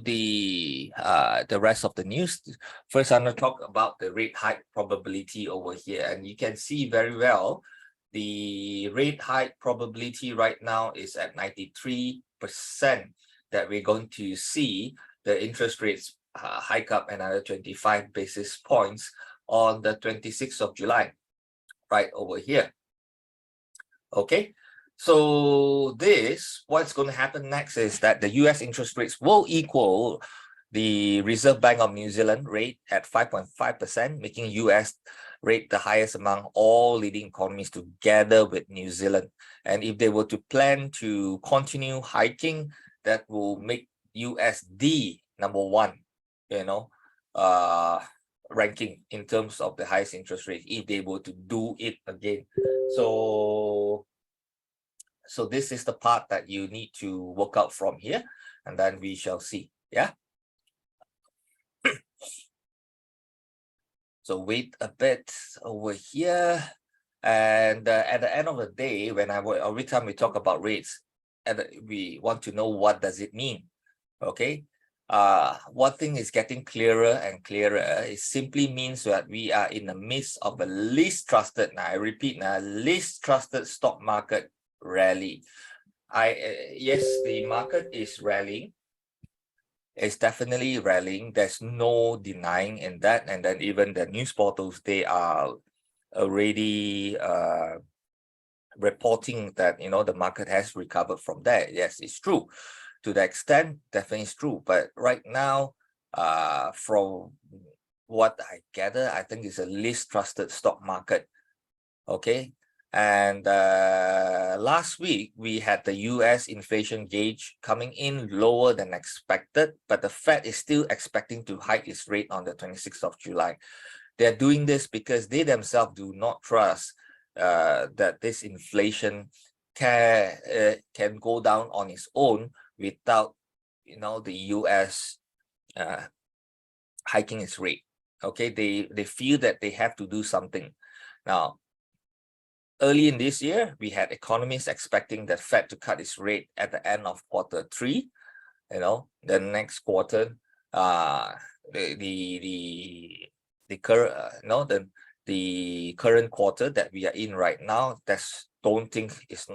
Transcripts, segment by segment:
the rest of the news. First, I'm going to talk about the rate hike probability over here, and you can see very well the rate hike probability right now is at 93% that we're going to see the interest rates hike up another 25 basis points on the 26th of July, right over here. Okay, so what's going to happen next is that the US interest rates will equal the Reserve Bank of New Zealand rate at 5.5%, making US rate the highest among all leading economies together with New Zealand. And if they were to plan to continue hiking, that will make US the #1, ranking in terms of the highest interest rate if they were to do it again. So this is the part that you need to work out from here, and then we shall see. Yeah. So wait a bit over here, and at the end of the day, every time we talk about rates, we want to know what does it mean. Okay. One thing is getting clearer and clearer. It simply means that we are in the midst of a least trusted, now I repeat, least trusted stock market rally. Yes, the market is rallying. It's definitely rallying. There's no denying in that. And then even the news portals, they are already reporting that the market has recovered from that. Yes, it's true. To the extent, definitely it's true. But right now, from what I gather, I think it's a least trusted stock market. Okay. And last week, we had the US inflation gauge coming in lower than expected, but the Fed is still expecting to hike its rate on the 26th of July. They're doing this because they themselves do not trust that this inflation can go down on its own without the US hiking its rate. Okay, they feel that they have to do something. Now, early in this year, we had economists expecting the Fed to cut its rate at the end of Q3. The next quarter, the current quarter that we are in right now, I don't think it's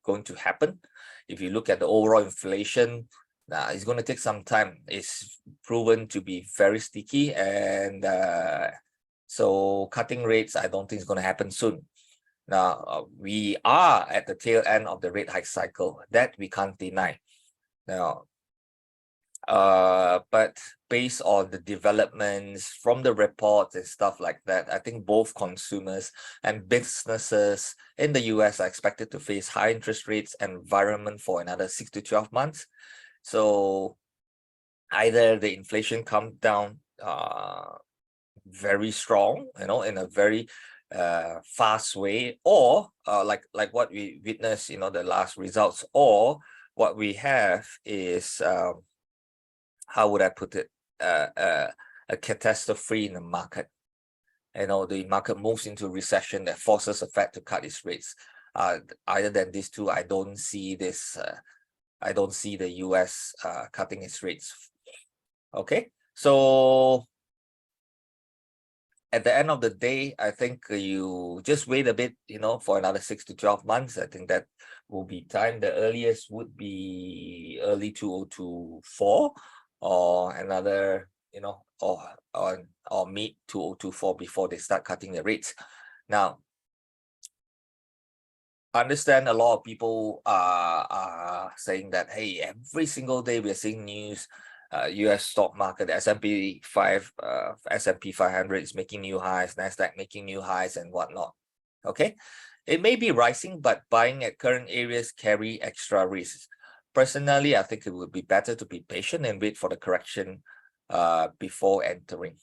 going to happen. If you look at the overall inflation, it's going to take some time. It's proven to be very sticky, and so cutting rates, I don't think it's going to happen soon. Now, we are at the tail end of the rate hike cycle. That we can't deny. Now, but based on the developments from the reports and stuff like that, I think both consumers and businesses in the US are expected to face high interest rates environment for another 6 to 12 months. So either the inflation comes down very strong, in a very fast way, or like what we witnessed, the last results, or what we have is how would I put it, a catastrophe in the market. The market moves into recession that forces the Fed to cut its rates. Other than these two, I don't see this. I don't see the US cutting its rates. Okay, so at the end of the day, I think you just wait a bit, for another 6 to 12 months. I think that will be time. The earliest would be early 2024, or another, or mid 2024 before they start cutting the rates. Now, I understand a lot of people are saying that, hey, every single day we're seeing news. US stock market, S&P 500 is making new highs, Nasdaq making new highs and whatnot. Okay, it may be rising, but buying at current areas carry extra risks. Personally, I think it would be better to be patient and wait for the correction before entering.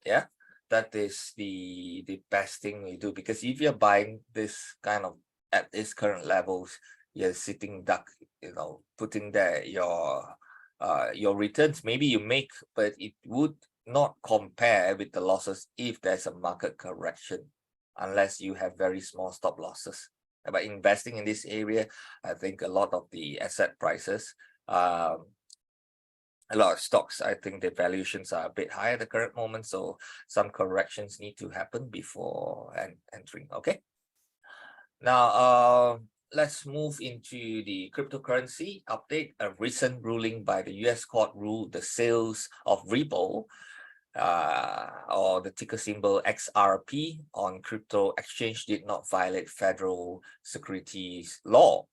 Yeah, that is the best thing we do, because if you're buying this kind of at its current levels, you're sitting duck, putting there your returns maybe you make, but it would not compare with the losses if there's a market correction, unless you have very small stop losses. But investing in this area, I think a lot of the asset prices a lot of stocks, I think the valuations are a bit high at the current moment, so some corrections need to happen before entering. Okay. Now, let's move into the cryptocurrency update. A recent ruling by the US court ruled the sales of Ripple, or the ticker symbol XRP, on crypto exchange did not violate federal securities law.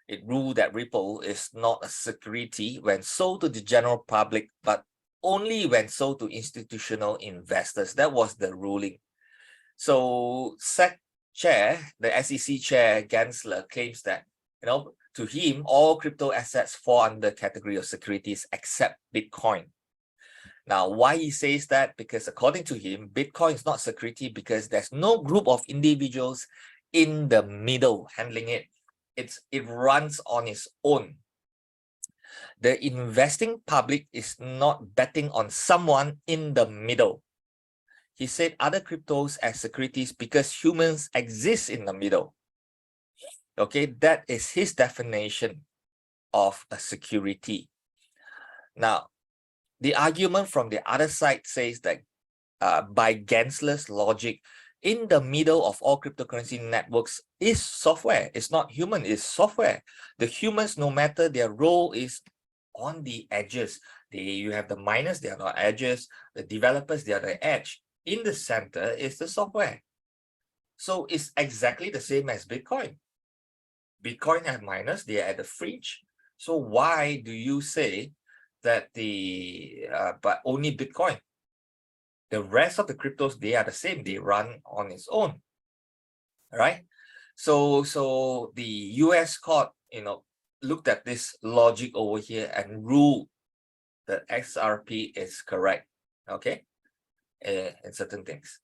It ruled that Ripple is not a security when sold to the general public, but only when sold to institutional investors. That was the ruling. So SEC chair, the SEC chair, Gensler, claims that, to him, all crypto assets fall under the category of securities except Bitcoin. Now, why he says that? Because according to him, Bitcoin is not security because there's no group of individuals in the middle handling it. It runs on its own. The investing public is not betting on someone in the middle. He said other cryptos as securities because humans exist in the middle. Okay, that is his definition of a security. Now, the argument from the other side says that by Gensler's logic, in the middle of all cryptocurrency networks is software. It's not human, it's software. The humans, no matter their role, is on the edges. You have the miners, they are not edges. The developers, they are the edge. In the center is the software. So it's exactly the same as Bitcoin. Bitcoin have miners, they are at the fringe. So why do you say that but only Bitcoin? The rest of the cryptos, they are the same. They run on its own, right? So the US court, looked at this logic over here and ruled that XRP is correct, okay, in certain things.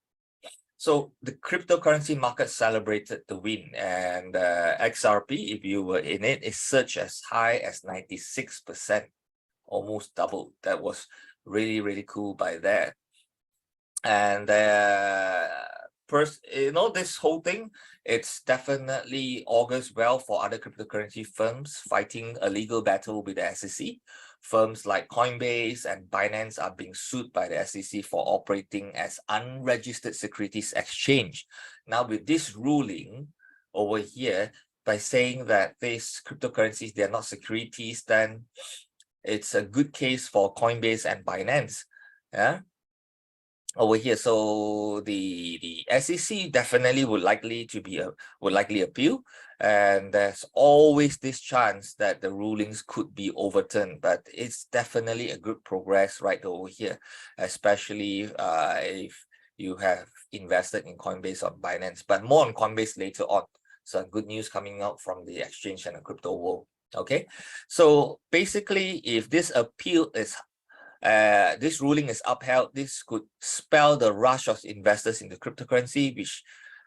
So the cryptocurrency market celebrated the win, and XRP, if you were in it, surged as high as 96%, almost double. That was really, really cool by that. And first, this whole thing, it's definitely augurs well for other cryptocurrency firms fighting a legal battle with the SEC. Firms like Coinbase and Binance are being sued by the SEC for operating as unregistered securities exchange. Now, with this ruling over here, by saying that these cryptocurrencies, they're not securities, then it's a good case for Coinbase and Binance. Yeah. Over here, so the SEC definitely would likely appeal, and there's always this chance that the rulings could be overturned, but it's definitely a good progress right over here, especially if you have invested in Coinbase or Binance. But more on Coinbase later on. So good news coming out from the exchange and the crypto world. Okay, so basically, if this appeal is this ruling is upheld, this could spell the rush of investors in the cryptocurrency, which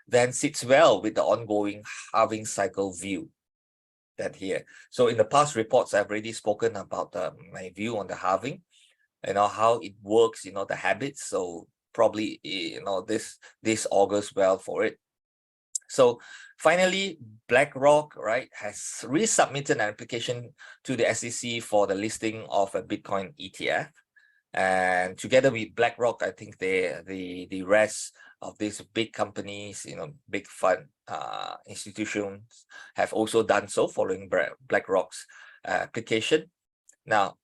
then sits well with the ongoing halving cycle view that here. So in the past reports, I've already spoken about my view on the halving, how it works, the habits. So probably, this augurs well for it. So finally, Blackrock, right, has resubmitted an application to the SEC for the listing of a Bitcoin ETF. And together with Blackrock, I think the rest of these big companies, big fund institutions have also done so following Blackrock's application. Now,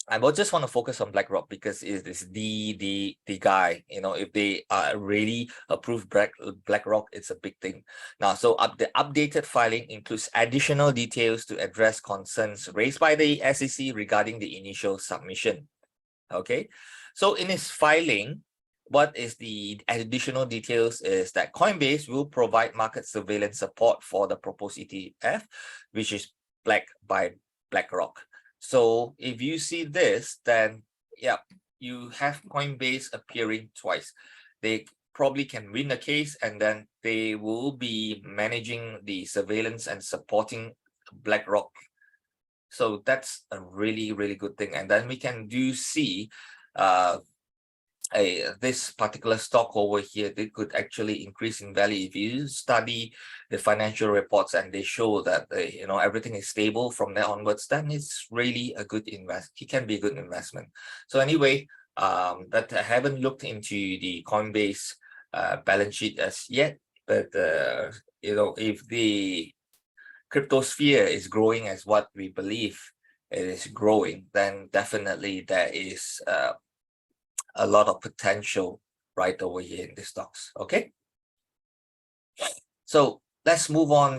I just want to focus on Blackrock because it is the guy. If they really approve Blackrock, it's a big thing. Now, so the updated filing includes additional details to address concerns raised by the SEC regarding the initial submission. Okay, so in its filing, what is the additional details is that Coinbase will provide market surveillance support for the proposed ETF, which is backed by Blackrock. So if you see this, then yeah, you have Coinbase appearing twice. They probably can win the case, and then they will be managing the surveillance and supporting Blackrock. So that's a really, really good thing. And then we can see this particular stock over here, they could actually increase in value if you study the financial reports and they show that everything is stable from there onwards. Then it's really a good it can be a good investment. So anyway, but I haven't looked into the Coinbase balance sheet as yet. But if the crypto sphere is growing as what we believe it is growing, then definitely there is a lot of potential right over here in the stocks. Okay, so let's move on